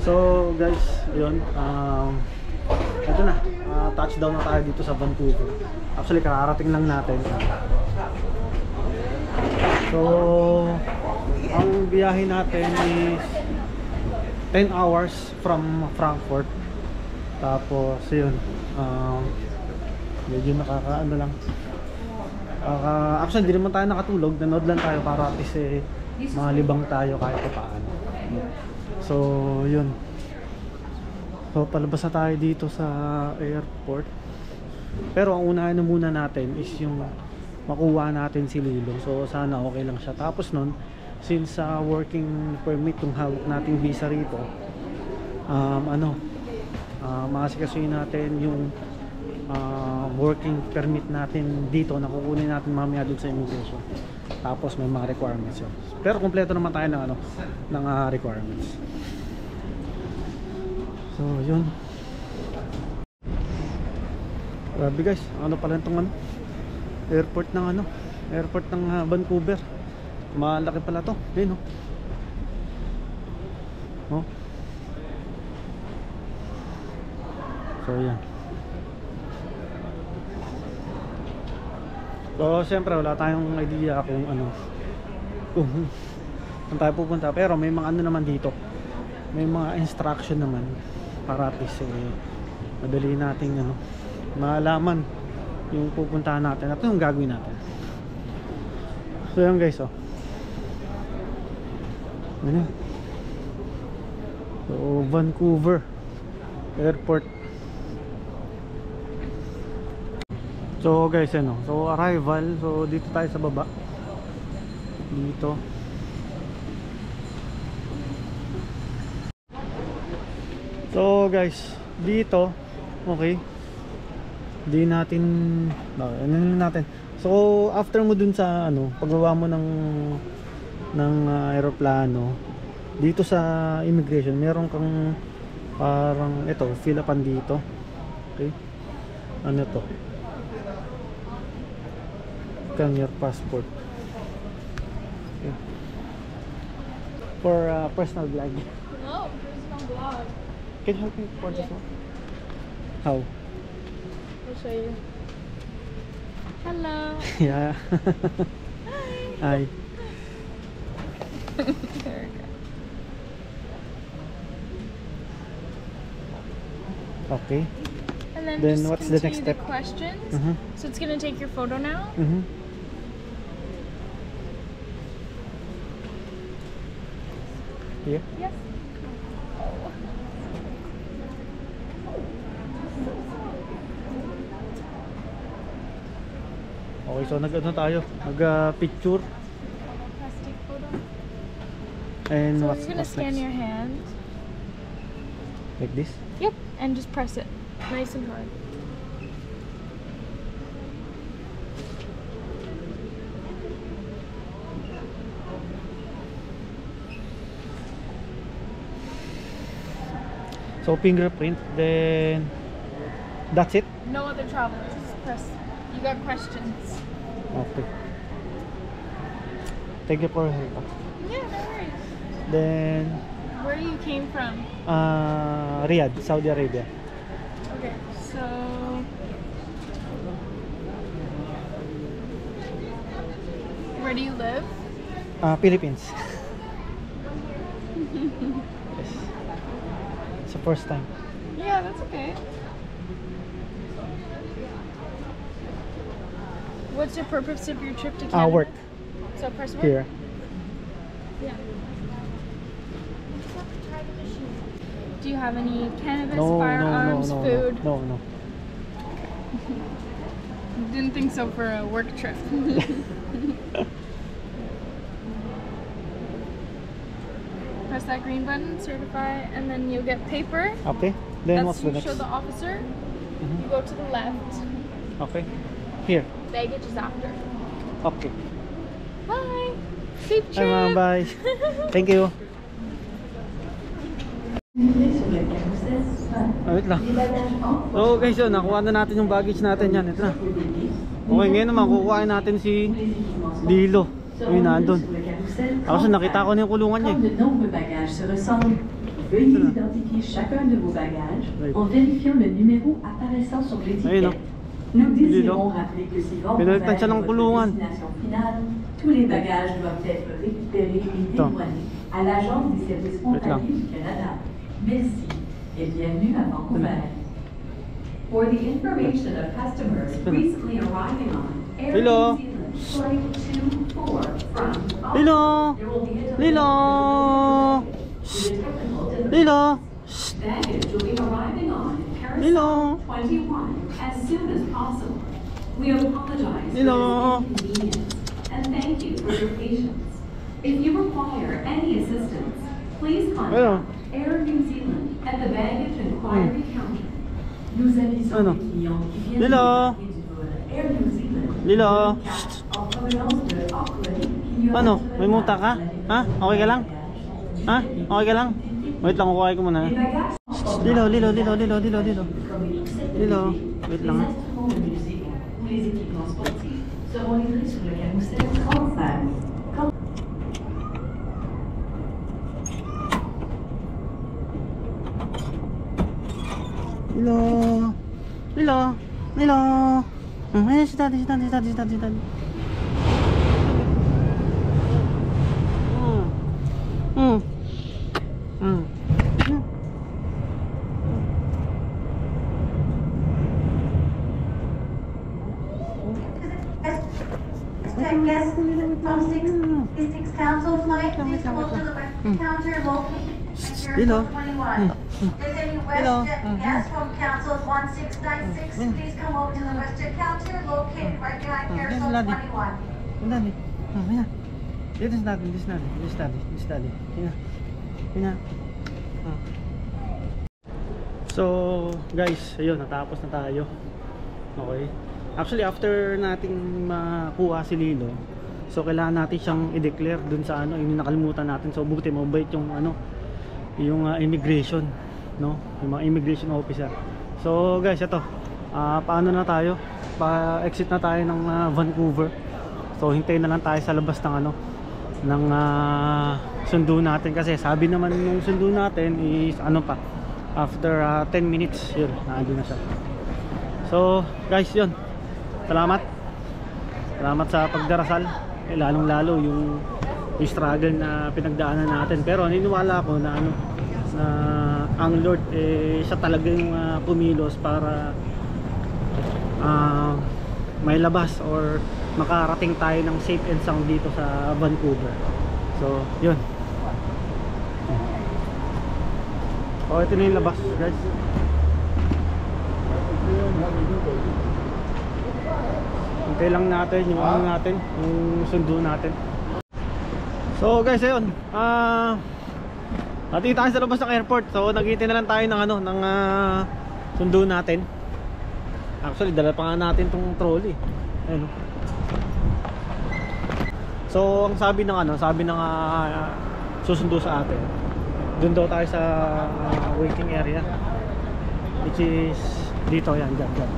So guys, yun, ito na, touchdown na tayo dito sa Vancouver. Actually kararating lang natin. So ang biyahe natin is 10 hours from Frankfurt. Tapos yun, medyo nakakaano lang. Actually hindi naman tayo nakatulog, nanood lang tayo para at least malibang tayo kahit paano. So yun, so palabas na tayo dito sa airport. Pero ang unahin na muna natin is yung makuha natin si Lilo. So sana okay lang siya. Tapos nun, since working permit yung hawak nating visa rito, maasikasuhin natin yung working permit natin dito na kukunin natin mamaya dun sa immigration. Tapos may mga requirements yun. Pero kompleto naman tayo ng ng requirements. So yun. Grabe guys, ano pala itong airport ng airport ng Vancouver. Malaki pala to. Ayun oh. So yan. So siyempre wala tayong idea kung kung tayo pupunta, pero may mga naman dito, may mga instruction naman para at least madali nating malaman yung pupuntahan natin at yung gagawin natin. So yan guys, so Vancouver airport. So guys, so arrival, so dito tayo sa baba dito. So guys, dito okay, di natin natin. So after mo dun sa paggawa mo ng aeroplano, dito sa immigration meron kang parang fill upan dito. Okay, ano to, scan your passport. Okay. For personal vlog. No, personal vlog. Can you help me for this one? How? I'll show you. Hello. Yeah. Hi. There we go. Okay. And then Then just what's the next continue step? the questions. Uh-huh. So it's gonna take your photo now. Here? Yes. Okay, so tayo, picture. Plastic photo. And So what's you're gonna scan next? your hand. Like this? Yep. And just press it, nice and hard. So fingerprint, then that's it? No other travelers. Just press. You got questions. Okay. Thank you for your help. Yeah, no worries. Then Where you came from? Riyadh, Saudi Arabia. Okay, so where do you live? Philippines. Yes. It's the first time. Yeah, that's okay. What's the purpose of your trip to Canada? Work So press work? here. Yeah. Do you have any cannabis, No, firearms, no, food? no. Didn't think so for a work trip. Press that green button, certify, and then you'll get paper. Okay. Then what's That's the you next? show the officer. You go to the left. Okay. Here. Baggage is after. Okay. Bye. Safe Hi trip. ma'am, bye. Thank you. Wait lang. So guys, yun, nakuha na natin yung baggage natin yan. Ito na. Okay, ngayon naman kukuhain natin si Lilo. Yun, nandun. Ako nakita ko na yung kulungan niya. Veuillez identifier chacun de vos bagages en vérifiant le numéro apparaissant sur l'étiquette. Nous désirons rappeler que si vont vers votre destination finale, tous les bagages doivent être récupérés et dédouanés à l'Agence des services frontaliers du Canada. Merci et bienvenue à Vancouver. For the information of customers recently arriving on Air New Zealand Flight 24 from Lilo! there will be a delay Lilo! due to technical difficulties. Lilo! Baggage will be arriving on Lilo! Carousel 21 as soon as possible. We apologize Lilo! for this inconvenience and thank you for your patience. If you require any assistance, please contact Air New Zealand at the baggage inquiry counter. Nous avisons les clients qui viennent d'embarquer du vol Air New Zealand Lilo! en provenance de Auckland qui n'y aura Ano? May muta ka? Ha? Okay ka lang? Ha? Okay ka lang? Wait lang, kukuhay ko muna. Lilo, Lilo, Lilo, Lilo, Lilo, Lilo. Lilo, wait lang. Les équipements sportifs seront livrés sur le carrousel 35. Lilo! Lilo! Lilo! Ayan si daddy, si daddy, si daddy, si daddy, si daddy. Guests on 66 Council flight, please go to the Western counter located at Hello. Airport 21. If any Western guests from Council 1696, please come over to the Western counter located right behind Airport 21. Daddy. Ayan. Dito si daddy, this daddy, this daddy, this daddy. Ayan. Ayan. So, guys, ayun, natapos na tayo. Okay. Actually, after nating makuha si Lilo, so kailangan natin siyang i-declare dun sa ano, yung nakalimutan natin. So buti mabait yung ano, yung immigration, no? Yung mga immigration officer. So guys, ito. Paano na tayo? Pa-exit na tayo ng Vancouver. So hintayin na lang tayo sa labas ng ano, ng sundo natin kasi sabi naman yung sundo natin is ano pa, after 10 minutes, yun, naandun na siya. So guys, yun. Salamat sa pagdarasal, lalong lalo yung struggle na pinagdaanan natin, pero naniniwala ako na ano, na ang Lord siya talaga yung pumilos para may labas or makarating tayo ng safe and sound dito sa Vancouver. So yun, ito na yung labas, guys. Hintay lang natin yung ano natin, yung sundo natin. So guys, ayun, natin tayo sa labas ng airport. So naghihintay na lang tayo ng ano, ng sundo natin. Actually, dala pa nga natin tong trolley. Ayun. So ang sabi ng ano, sabi ng susundo sa atin, doon daw tayo sa waiting area, which is dito, yan, dyan.